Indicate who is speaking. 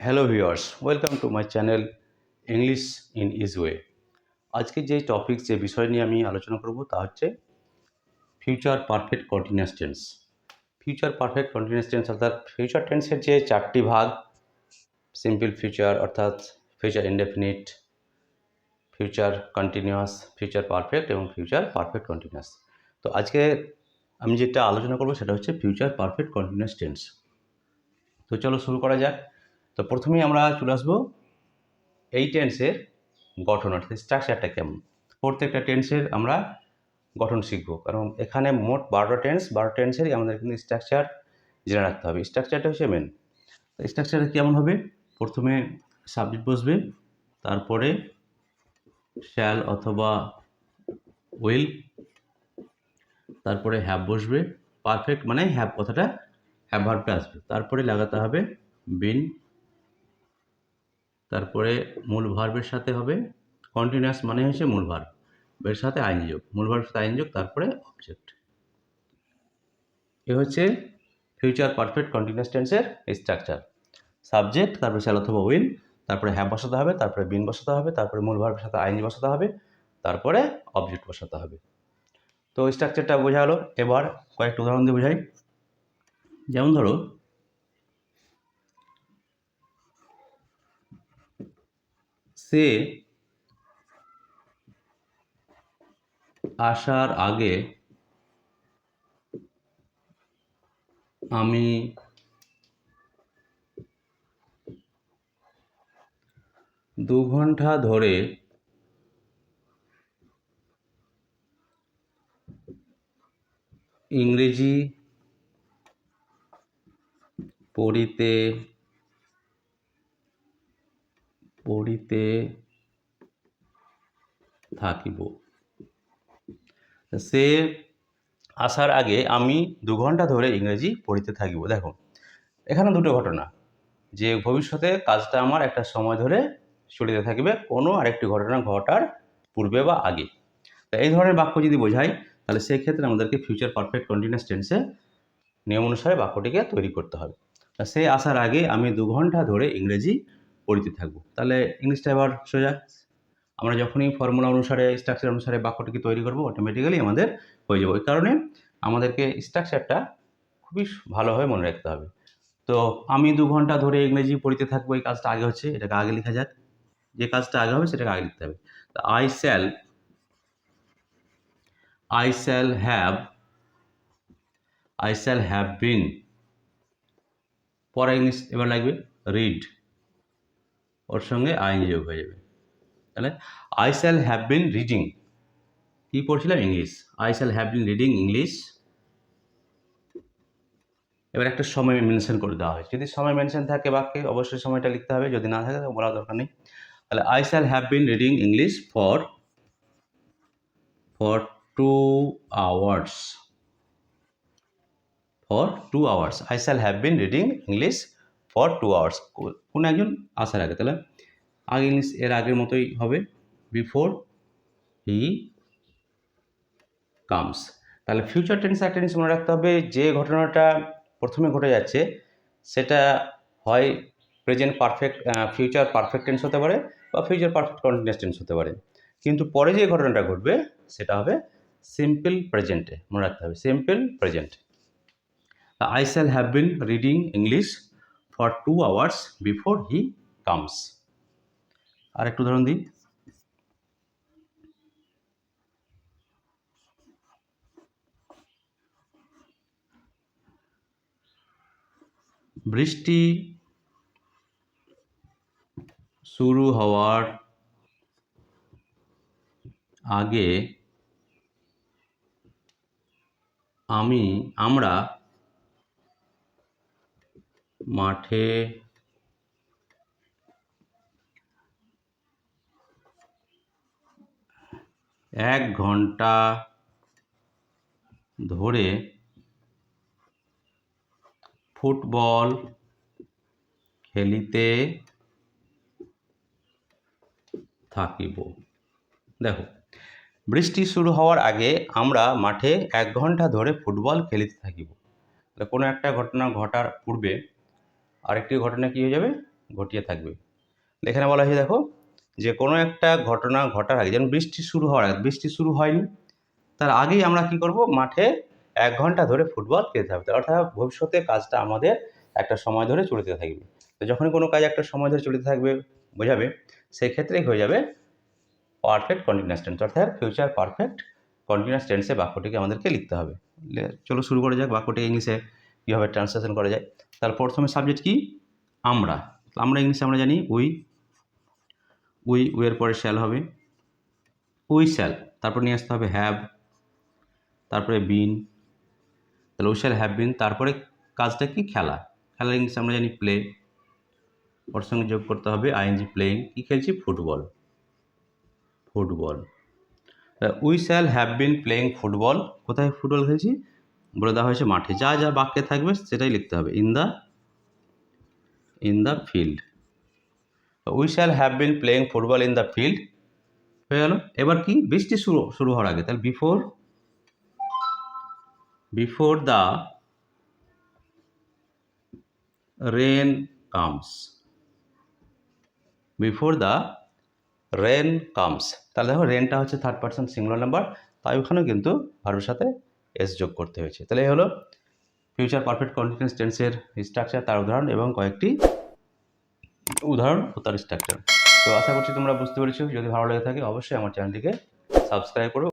Speaker 1: Hello viewers, welcome to my channel English in is way. আজকে যে topic যে বিষয় নিয়ে আমি আলোচনা করব তা হচ্ছে future perfect continuous tense. Future perfect continuous tense অর্থাৎ ফিউচার টেন্সের যে চারটি ভাগ, সিম্পল ফিউচার অর্থাৎ future indefinite, future continuous, future perfect এবং ফিউচার পারফেক্ট কন্টিনিউয়াস। তো আজকে আমি যেটা আলোচনা করব সেটা হচ্ছে ফিউচার পারফেক্ট কন্টিনিউয়াস টেন্স। তো চলো শুরু করা যাক। তো প্রথমেই আমরা চলে আসবো এই টেন্সের গঠন অর্থাৎ স্ট্রাকচারটা কেমন। প্রত্যেকটা টেন্সের আমরা গঠন শিখব, কারণ এখানে মোট 12টা টেন্স, 12 টেন্সেরই আমাদের কিন্তু স্ট্রাকচার জেনে রাখতে হবে। স্ট্রাকচারটা হচ্ছে মেন। স্ট্রাকচারটা কেমন হবে? প্রথমে সাবজেক্ট বসবে, তারপরে শ্যাল অথবা উইল, তারপরে হ্যাভ বসবে। পারফেক্ট মানে হ্যাভ কথাটা হ্যাভ ভার্বটা আসবে, তারপরে লাগাতে হবে বিন, তারপরে মূল ভার্বের সাথে হবে কন্টিনিউয়াস মানে হচ্ছে মূল ভার্ব, এর সাথে আইন যোগ, মূল ভার্বের সাথে আইন যোগ, তারপরে অবজেক্ট। এ হচ্ছে ফিউচার পারফেক্ট কন্টিনিউয়াস টেন্সের স্ট্রাকচার। সাবজেক্ট, তারপরে শ্যাল অথবা উইল, তারপরে হ্যাভ বসাতে হবে, তারপরে বিন বসাতে হবে, তারপরে মূল ভার্বের সাথে আইন বসাতে হবে, তারপরে অবজেক্ট বসাতে হবে। তো স্ট্রাকচারটা বোঝা হলো। এবার কয়েকটা উদাহরণ দিয়ে বোঝাই। যেমন ধরো, সে আসার আগে আমি 2 ঘন্টা ধরে ইংরেজি পড়িতে থাকিব। সে আসার আগে আমি 2 ঘন্টা ধরে ইংরেজি পড়িতে থাকিব। দেখো, এখানে দুটো ঘটনা, যে ভবিষ্যতে কাজটা আমার একটা সময় ধরে চলিতে থাকবে কোনো আরেকটি ঘটনা ঘটার পূর্বে বা আগে। তা এই ধরনের বাক্য যদি বোঝাই, তাহলে সেক্ষেত্রে আমাদেরকে ফিউচার পারফেক্ট কন্টিনিউয়াস টেন্সে নিয়ম অনুসারে বাক্যটিকে তৈরি করতে হবে। তা সে আসার আগে আমি 2 ঘন্টা ধরে ইংরেজি পড়িতে থাকব। তাহলে ইংলিশটা এবার সোজা, আমরা যখনই ফর্মুলা অনুসারে, স্ট্রাকচার অনুসারে বাক্যটিকে তৈরি করব, অটোমেটিক্যালি আমাদের হয়ে যাবে। ওই কারণে আমাদেরকে স্ট্রাকচারটা খুবই ভালোভাবে মনে রাখতে হবে। তো আমি 2 ঘন্টা ধরে ইংরেজি পড়িতে থাকবো, এই কাজটা আগে হচ্ছে, এটাকে আগে লেখা যাক। যে কাজটা আগে হবে সেটাকে আগে লিখতে হবে। তো আই শ্যাল হ্যাভ বিন, পরে ইংলিশ এবার লাগবে রিড, ওর সঙ্গে আইএনজি যোগ হয়ে যাবে। তাহলে I shall have been reading, কী পড়ছিলাম? English. I shall have been reading English. এবার একটা সময় মেনশন করে দেওয়া হয়। যদি সময় মেনশন থাকে বাক্যে, অবশ্যই সময়টা লিখতে হবে, যদি না থাকে তো বলার দরকার নেই। তাহলে I shall have been reading English for 2 hours. I shall have been reading English for 2 hours. কোনো একজন আসার আগে, তাহলে আগে ইংলিশ এর আগের মতোই হবে, বিফোর হি কামস। তাহলে ফিউচার টেন্স একটা জিনিস মনে রাখতে হবে, যে ঘটনাটা প্রথমে ঘটে যাচ্ছে সেটা হয় present perfect, future perfect tense হতে পারে, বা ফিউচার পারফেক্ট কন্টিনিউয়াস টেন্স হতে পারে। কিন্তু পরে যে ঘটনাটা ঘটবে সেটা হবে সিম্পল প্রেজেন্টে, মনে রাখতে হবে simple present. I shall have been reading English for 2 hours before he comes. আর একটু উদাহরণ দিই। বৃষ্টি শুরু হওয়ার আগে আমরা মাঠে 1 ঘন্টা ধরে ফুটবল খেলিতে থাকিব। দেখো, বৃষ্টি শুরু হওয়ার আগে আমরা মাঠে 1 ঘন্টা ধরে ফুটবল খেলিতে থাকিব। কোনো একটা ঘটনা ঘটার পূর্বে আরেকটি ঘটনা কী হয়ে যাবে? ঘটিয়ে থাকবে। এখানে বলা হয়েছে দেখো যে কোনো একটা ঘটনা ঘটার আগে, যেমন বৃষ্টি শুরু হওয়ার আগে, বৃষ্টি শুরু হয়নি, তার আগেই আমরা কি করব, মাঠে 1 ঘন্টা ধরে ফুটবল খেলতে হবে। অর্থাৎ ভবিষ্যতে কাজটা আমাদের একটা সময় ধরে চলতে থাকবে। তো যখনই কোনো কাজ একটা সময় ধরে চলতে থাকবে বোঝাবে, সেই ক্ষেত্রেই হয়ে যাবে পারফেক্ট কন্টিনিউয়াস টেন্স, অর্থাৎ ফিউচার পারফেক্ট কন্টিনিউয়াস টেন্সে বাক্যটিকে আমাদেরকে লিখতে হবে। চলো শুরু করা যাক বাক্যটি ইংলিশে কীভাবে ট্রান্সলেশন করা যায়। তার প্রথমে সাবজেক্ট কি, আমরা। আমরা ইংলিশে আমরা জানি উই এর পরে শ্যাল হবে, উই শ্যাল, তারপর নিয়ে আসতে হবে হ্যাভ, তারপরে বিন, তাহলে উই শ্যাল হ্যাভ বিন, তারপরে কাজটা কি, খেলা। খেলার ইংলিশে আমরা জানি প্লে, ওর সঙ্গে যোগ করতে হবে আইএনজি প্লেইং, কী খেলছি, football. We shall have been playing football, কোথায় ফুটবল খেলছি বলে দেওয়া হয়েছে মাঠে। যা যা বাক্যে থাকবে সেটাই লিখতে হবে, in the field. We shall have been playing football in the field হয়ে গেল। এবার কি, বৃষ্টি শুরু হওয়ার আগে, তাহলে বিফোর দ্য রেন কামস, তাহলে দেখো রেনটা হচ্ছে থার্ড পারসন সিঙ্গুলার নাম্বার, তাই ওখানেও কিন্তু ভার্বের সাথে এস যোগ করতে হয়েছে। তাহলে এই হলো ফিউচার পারফেক্ট কন্টিনিউয়াস টেন্সের স্ট্রাকচার, তার উদাহরণ এবং কয়েকটি উদাহরণ ও তার স্ট্রাকচার। তো আশা করছি তোমরা বুঝতে পেরেছো। যদি ভালো লেগে থাকে অবশ্যই আমার চ্যানেলটিকে সাবস্ক্রাইব করো।